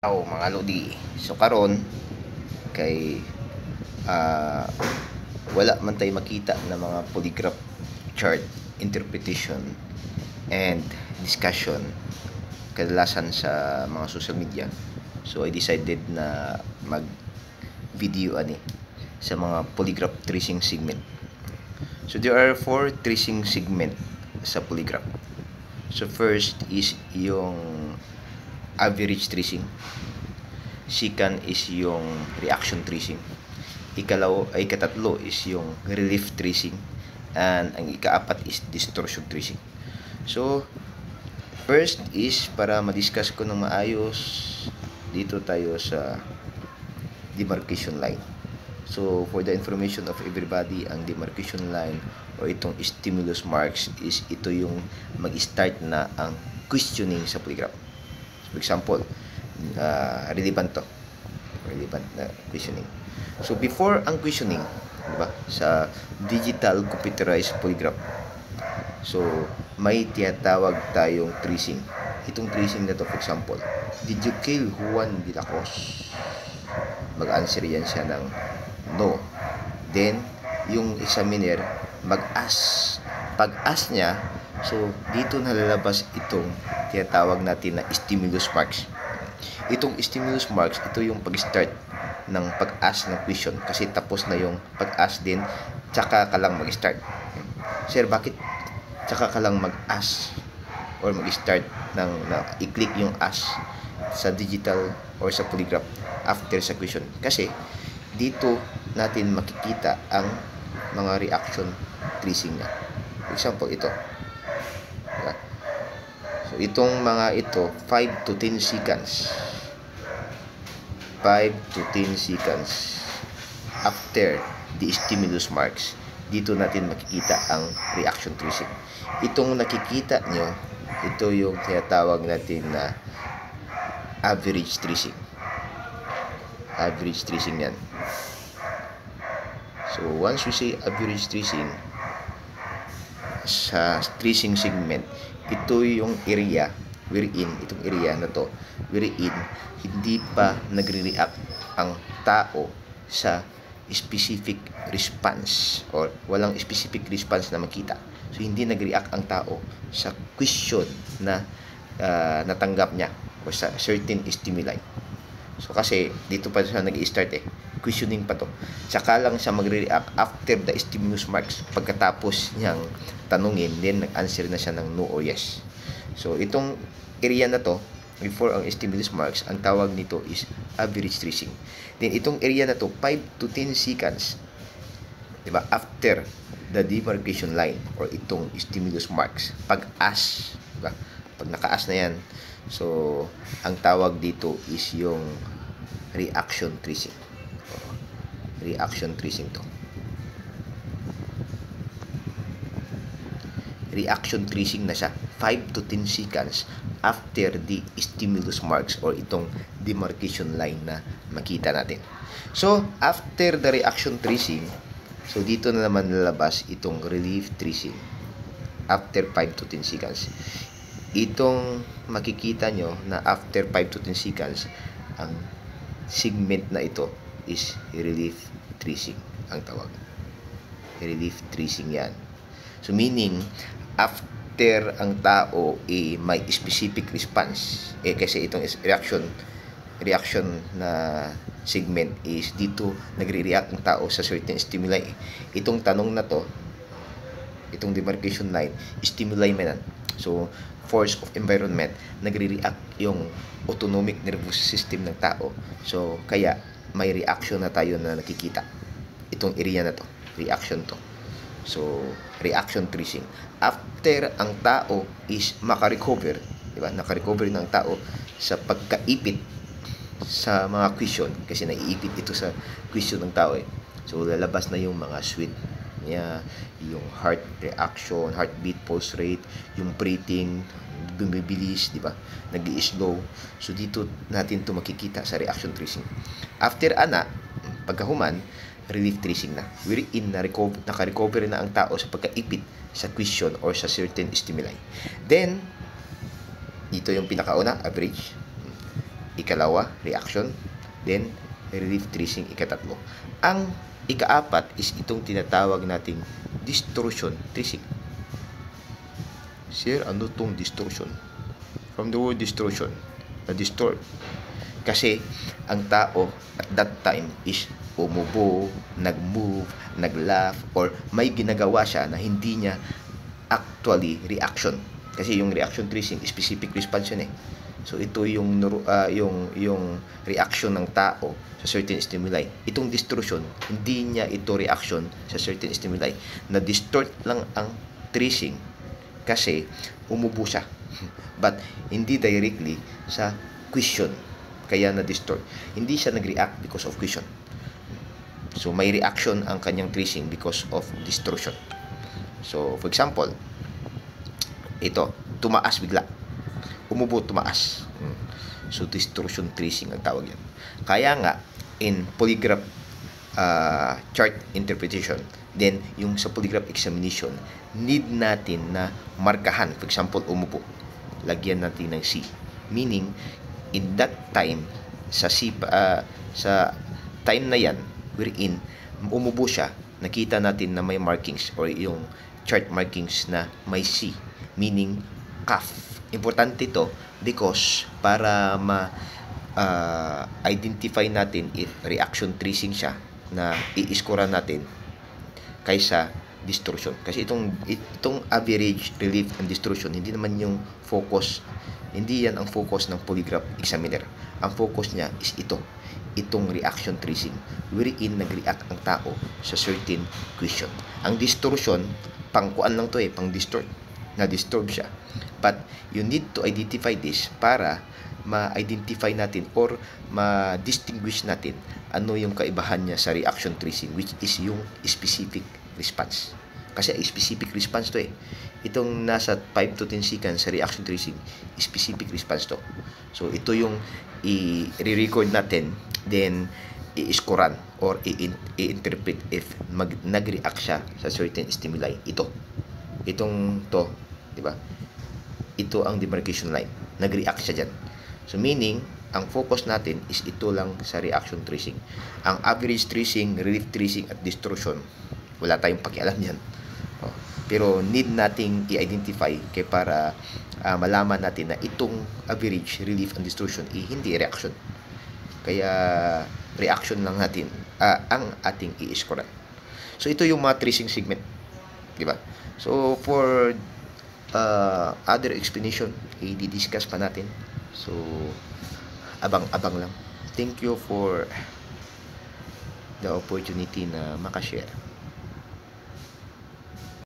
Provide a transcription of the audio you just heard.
Mga lodi. So karon kay ah, wala man tay makita na mga polygraph chart interpretation and discussion kadalasan sa mga social media. So I decided na mag video ani sa mga polygraph tracing segment. So there are 4 tracing segment sa polygraph. So first is yung average tracing. Second is yung reaction tracing. Ikatatlo is yung relief tracing. And ang ikaapat is distortion tracing. So, first is para ma-discuss ko ng maayos, dito tayo sa demarcation line. So, for the information of everybody, ang demarcation line o itong stimulus marks is ito yung mag-start na ang questioning sa polygraph. For example, relevant na questioning. So before ang questioning, di ba, sa digital computerized polygraph, so may tinatawag tayong tracing. Itong tracing na to, for example, did you kill Juan de la Cruz? Mag-answer yan siya ng no. Then yung examiner mag-ask. Pag-ask niya, so dito nalalabas itong tinatawag natin na stimulus marks. Itong stimulus marks, ito yung pag-start ng pag-ask ng question kasi tapos na yung pag-ask din, tsaka ka lang mag-start. Sir, bakit tsaka ka lang mag-ask or mag-start ng i-click yung ask sa digital or sa polygraph after sa question? Kasi dito natin makikita ang mga reaction tracing niya. For example, ito. So, itong mga ito, 5 to 10 seconds. 5 to 10 seconds after the stimulus marks. Dito natin makikita ang reaction tracing. Itong nakikita nyo, ito yung tinatawag natin na average tracing. Average tracing yan. So, once we say average tracing, sa tracing segment, ito yung area wherein, itong area na to, wherein hindi pa nagre-react ang tao sa specific response or walang specific response na makita. So, hindi nag-react ang tao sa question na natanggap niya o sa certain stimuli. So, kasi dito pa siya nag-i-start questioning pa to. Saka lang siya magre-react after the stimulus marks. Pagkatapos niyang tanungin, then nag-answer na siya ng no or yes. So, itong area na to, before ang stimulus marks, ang tawag nito is average tracing. Then, itong area na to, 5 to 10 seconds, diba, after the demarcation line or itong stimulus marks, pag-ask, diba? Pag naka-ask na yan, so, ang tawag dito is yung reaction tracing. Reaction tracing to. Reaction tracing na siya 5 to 10 seconds after the stimulus marks or itong demarcation line na makita natin. So, after the reaction tracing, so dito na naman lalabas itong relief tracing after 5 to 10 seconds. Itong makikita nyo na after 5 to 10 seconds, ang segment na ito is relief tracing ang tawag. Relief tracing yan. So, meaning, after ang tao may specific response, kasi itong reaction na segment is dito nagre-react ang tao sa certain stimuli. Itong tanong na to, itong demarcation line, stimuli man. So, force of environment, nagre-react yung autonomic nervous system ng tao. So, kaya may reaction na tayo na nakikita. Itong area na to, reaction to. So, reaction tracing. After ang tao is makarecover, di ba? Nakarecover ng tao sa pagkaipit sa mga question kasi naiipit ito sa question ng tao So, lalabas na yung mga sweat niya, yung heart reaction, heartbeat, pulse rate, yung breathing, bumibilis, di ba? Nag-i-slow. So, dito natin to makikita sa reaction tracing. After pagkahuman, relief tracing na. Wherein naka-recover na ang tao sa pagkaipit sa question or sa certain stimuli. Then, dito yung pinakauna, average. ikalawa, reaction. Then, relief tracing, ikatatlo. Ang ikaapat is itong tinatawag nating distortion tracing. Sir, ano tong distortion? From the word distortion, na-distort. Kasi, ang tao at that time is umubo, nag-move, nag-laugh, or may ginagawa siya na hindi niya actually reaction. Kasi yung reaction tracing, specific response yun eh. So, ito yung reaction ng tao sa certain stimuli. Itong distortion, hindi niya ito reaction sa certain stimuli. Na-distort lang ang tracing kasi umubo siya. But, hindi directly sa question. Kaya na-distort. Hindi siya nag-react because of question. So, may reaction ang kanyang tracing because of distortion. So, for example, ito, tumaas bigla. Umubo, tumaas. So, distortion tracing ang tawag yan. Kaya nga, in polygraph chart interpretation, then, yung sa polygraph examination, need natin na markahan. For example, umubo. Lagyan natin ng C. Meaning, in that time, sa time na yan, wherein umubo siya, nakita natin na may markings or yung chart markings na may C, meaning cough. Importante ito because para identify natin if reaction tracing siya na i-scorean natin kaysa distortion. Kasi itong average, relief, and distortion, hindi naman yung focus. Hindi yan ang focus ng polygraph examiner. Ang focus niya is itong reaction tracing, wherein nag-react ang tao sa certain question. Ang distortion, pangkuan lang to pang distort. Na-disturb siya. But you need to identify this para ma-identify natin or ma-distinguish natin ano yung kaibahan niya sa reaction tracing, which is yung specific response. Kasi specific response to Itong nasa 5 to 10 seconds sa reaction tracing, specific response to. So, ito yung i-record natin, then i-scorean or i-interpret if nag-react siya sa certain stimuli. Itong to, di ba? Ito ang demarcation line. Nag-react siya dyan. So, meaning, ang focus natin is ito lang sa reaction tracing. Ang average tracing, relief tracing, at distortion, wala tayong pakialam yan. Pero need nating i-identify para malaman natin na itong average, relief, and distortion hindi reaction. Kaya reaction lang natin ang ating i-scorean. So ito yung mga tracing segment, di ba? So for other explanation, i-discuss pa natin. So abang-abang lang. Thank you for the opportunity na makashare.